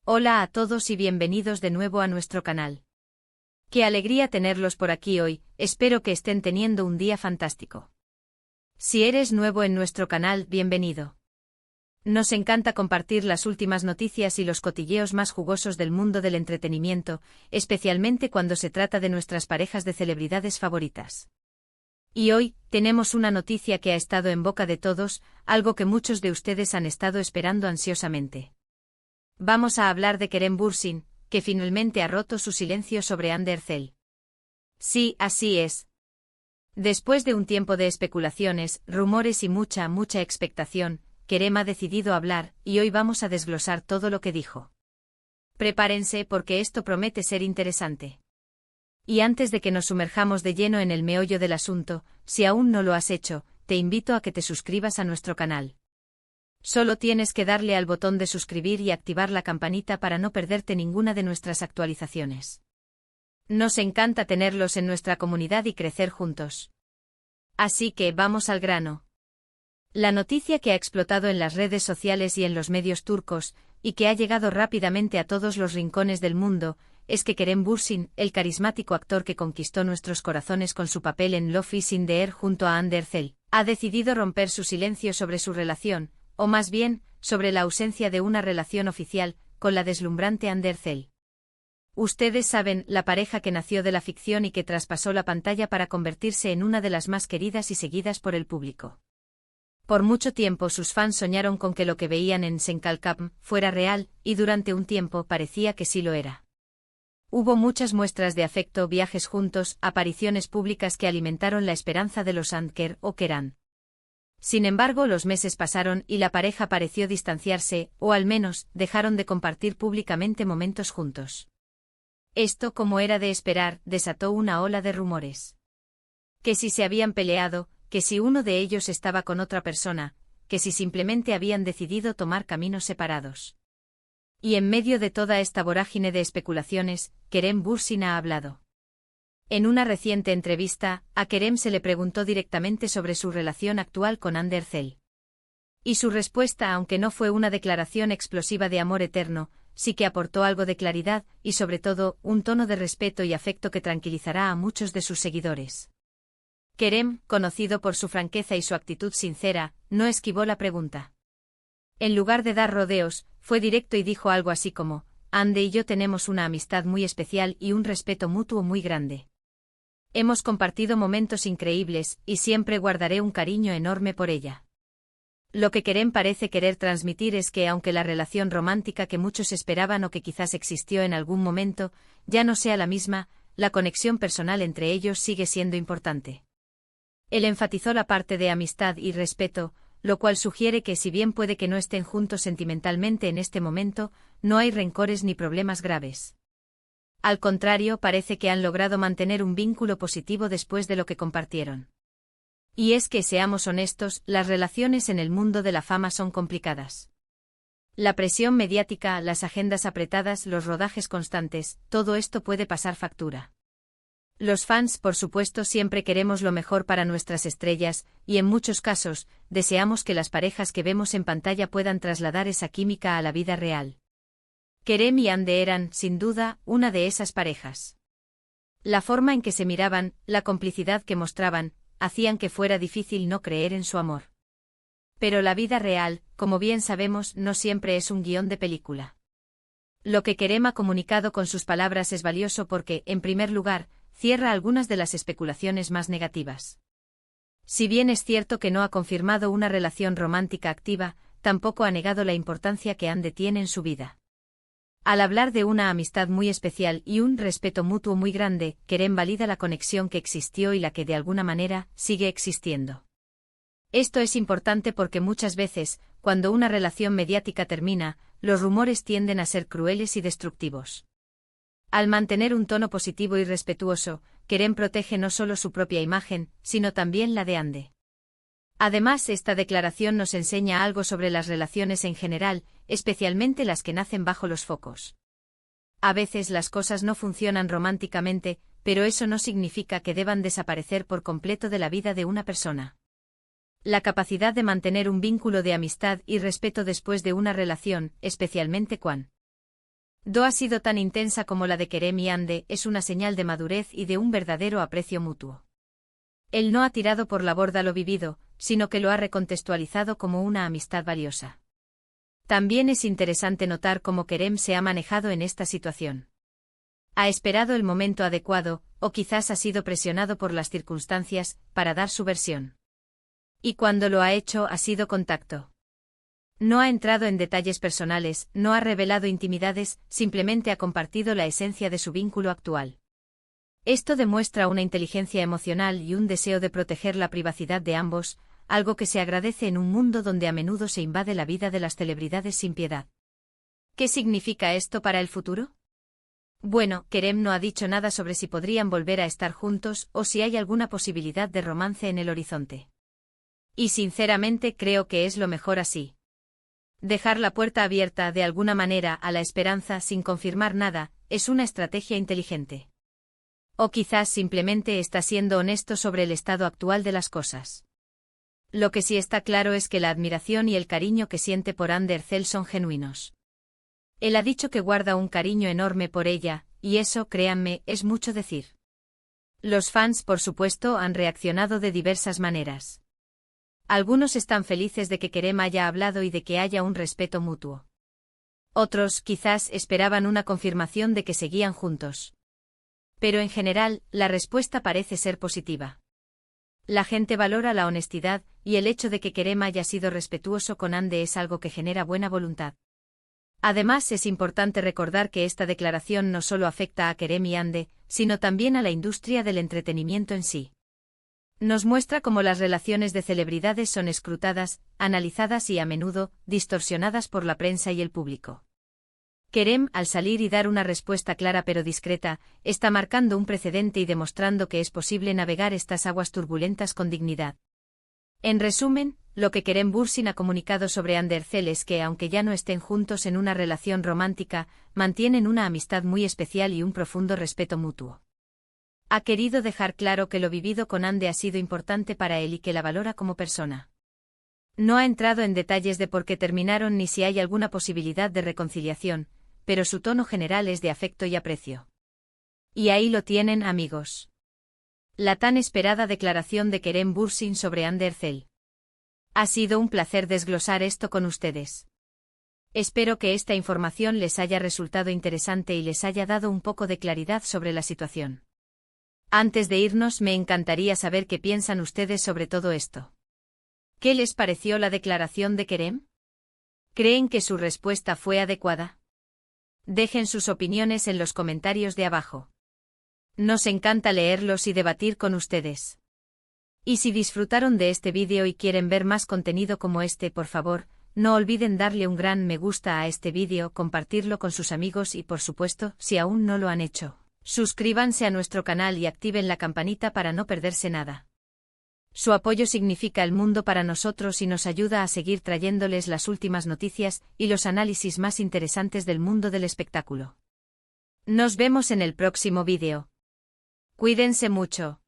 Hola a todos y bienvenidos de nuevo a nuestro canal. Qué alegría tenerlos por aquí hoy, espero que estén teniendo un día fantástico. Si eres nuevo en nuestro canal, bienvenido. Nos encanta compartir las últimas noticias y los cotilleos más jugosos del mundo del entretenimiento, especialmente cuando se trata de nuestras parejas de celebridades favoritas. Y hoy, tenemos una noticia que ha estado en boca de todos, algo que muchos de ustedes han estado esperando ansiosamente. Vamos a hablar de Kerem Bürsin, que finalmente ha roto su silencio sobre Hande Erçel. Sí, así es. Después de un tiempo de especulaciones, rumores y mucha expectación, Kerem ha decidido hablar, y hoy vamos a desglosar todo lo que dijo. Prepárense porque esto promete ser interesante. Y antes de que nos sumerjamos de lleno en el meollo del asunto, si aún no lo has hecho, te invito a que te suscribas a nuestro canal. Solo tienes que darle al botón de suscribir y activar la campanita para no perderte ninguna de nuestras actualizaciones. Nos encanta tenerlos en nuestra comunidad y crecer juntos. Así que vamos al grano. La noticia que ha explotado en las redes sociales y en los medios turcos, y que ha llegado rápidamente a todos los rincones del mundo, es que Kerem Bürsin, el carismático actor que conquistó nuestros corazones con su papel en Love is in the Air junto a Hande Erçel, ha decidido romper su silencio sobre su relación, o más bien, sobre la ausencia de una relación oficial, con la deslumbrante Hande Erçel. Ustedes saben, la pareja que nació de la ficción y que traspasó la pantalla para convertirse en una de las más queridas y seguidas por el público. Por mucho tiempo sus fans soñaron con que lo que veían en Senkalkam fuera real, y durante un tiempo parecía que sí lo era. Hubo muchas muestras de afecto, viajes juntos, apariciones públicas que alimentaron la esperanza de los Anker o Keran. Sin embargo, los meses pasaron y la pareja pareció distanciarse, o al menos, dejaron de compartir públicamente momentos juntos. Esto, como era de esperar, desató una ola de rumores. Que si se habían peleado, que si uno de ellos estaba con otra persona, que si simplemente habían decidido tomar caminos separados. Y en medio de toda esta vorágine de especulaciones, Kerem Bürsin ha hablado. En una reciente entrevista, a Kerem se le preguntó directamente sobre su relación actual con Hande Erçel. Y su respuesta, aunque no fue una declaración explosiva de amor eterno, sí que aportó algo de claridad, y sobre todo, un tono de respeto y afecto que tranquilizará a muchos de sus seguidores. Kerem, conocido por su franqueza y su actitud sincera, no esquivó la pregunta. En lugar de dar rodeos, fue directo y dijo algo así como: Hande y yo tenemos una amistad muy especial y un respeto mutuo muy grande. Hemos compartido momentos increíbles, y siempre guardaré un cariño enorme por ella. Lo que Kerem parece querer transmitir es que aunque la relación romántica que muchos esperaban o que quizás existió en algún momento, ya no sea la misma, la conexión personal entre ellos sigue siendo importante. Él enfatizó la parte de amistad y respeto, lo cual sugiere que si bien puede que no estén juntos sentimentalmente en este momento, no hay rencores ni problemas graves. Al contrario, parece que han logrado mantener un vínculo positivo después de lo que compartieron. Y es que, seamos honestos, las relaciones en el mundo de la fama son complicadas. La presión mediática, las agendas apretadas, los rodajes constantes, todo esto puede pasar factura. Los fans, por supuesto, siempre queremos lo mejor para nuestras estrellas, y en muchos casos, deseamos que las parejas que vemos en pantalla puedan trasladar esa química a la vida real. Kerem y Hande eran, sin duda, una de esas parejas. La forma en que se miraban, la complicidad que mostraban, hacían que fuera difícil no creer en su amor. Pero la vida real, como bien sabemos, no siempre es un guión de película. Lo que Kerem ha comunicado con sus palabras es valioso porque, en primer lugar, cierra algunas de las especulaciones más negativas. Si bien es cierto que no ha confirmado una relación romántica activa, tampoco ha negado la importancia que Hande tiene en su vida. Al hablar de una amistad muy especial y un respeto mutuo muy grande, Kerem valida la conexión que existió y la que de alguna manera sigue existiendo. Esto es importante porque muchas veces, cuando una relación mediática termina, los rumores tienden a ser crueles y destructivos. Al mantener un tono positivo y respetuoso, Kerem protege no solo su propia imagen, sino también la de Hande. Además, esta declaración nos enseña algo sobre las relaciones en general, especialmente las que nacen bajo los focos. A veces las cosas no funcionan románticamente, pero eso no significa que deban desaparecer por completo de la vida de una persona. La capacidad de mantener un vínculo de amistad y respeto después de una relación, especialmente cuando Do ha sido tan intensa como la de Kerem y Ande, es una señal de madurez y de un verdadero aprecio mutuo. Él no ha tirado por la borda lo vivido, sino que lo ha recontextualizado como una amistad valiosa. También es interesante notar cómo Kerem se ha manejado en esta situación. Ha esperado el momento adecuado, o quizás ha sido presionado por las circunstancias, para dar su versión. Y cuando lo ha hecho ha sido con tacto. No ha entrado en detalles personales, no ha revelado intimidades, simplemente ha compartido la esencia de su vínculo actual. Esto demuestra una inteligencia emocional y un deseo de proteger la privacidad de ambos, algo que se agradece en un mundo donde a menudo se invade la vida de las celebridades sin piedad. ¿Qué significa esto para el futuro? Bueno, Kerem no ha dicho nada sobre si podrían volver a estar juntos o si hay alguna posibilidad de romance en el horizonte. Y sinceramente creo que es lo mejor así. Dejar la puerta abierta de alguna manera a la esperanza sin confirmar nada, es una estrategia inteligente. O quizás simplemente está siendo honesto sobre el estado actual de las cosas. Lo que sí está claro es que la admiración y el cariño que siente por Ander Cell son genuinos. Él ha dicho que guarda un cariño enorme por ella, y eso, créanme, es mucho decir. Los fans, por supuesto, han reaccionado de diversas maneras. Algunos están felices de que Kerem haya hablado y de que haya un respeto mutuo. Otros, quizás, esperaban una confirmación de que seguían juntos. Pero en general, la respuesta parece ser positiva. La gente valora la honestidad, y el hecho de que Kerem haya sido respetuoso con Ande es algo que genera buena voluntad. Además, es importante recordar que esta declaración no solo afecta a Kerem y Ande, sino también a la industria del entretenimiento en sí. Nos muestra cómo las relaciones de celebridades son escrutadas, analizadas y a menudo, distorsionadas por la prensa y el público. Kerem, al salir y dar una respuesta clara pero discreta, está marcando un precedente y demostrando que es posible navegar estas aguas turbulentas con dignidad. En resumen, lo que Kerem Bürsin ha comunicado sobre Ander Cell es que, aunque ya no estén juntos en una relación romántica, mantienen una amistad muy especial y un profundo respeto mutuo. Ha querido dejar claro que lo vivido con Ande ha sido importante para él y que la valora como persona. No ha entrado en detalles de por qué terminaron ni si hay alguna posibilidad de reconciliación, pero su tono general es de afecto y aprecio. Y ahí lo tienen, amigos. La tan esperada declaración de Kerem Bürsin sobre Ander Cell. Ha sido un placer desglosar esto con ustedes. Espero que esta información les haya resultado interesante y les haya dado un poco de claridad sobre la situación. Antes de irnos, me encantaría saber qué piensan ustedes sobre todo esto. ¿Qué les pareció la declaración de Kerem? ¿Creen que su respuesta fue adecuada? Dejen sus opiniones en los comentarios de abajo. Nos encanta leerlos y debatir con ustedes. Y si disfrutaron de este vídeo y quieren ver más contenido como este, por favor, no olviden darle un gran me gusta a este vídeo, compartirlo con sus amigos y por supuesto, si aún no lo han hecho, suscríbanse a nuestro canal y activen la campanita para no perderse nada. Su apoyo significa el mundo para nosotros y nos ayuda a seguir trayéndoles las últimas noticias y los análisis más interesantes del mundo del espectáculo. Nos vemos en el próximo vídeo. Cuídense mucho.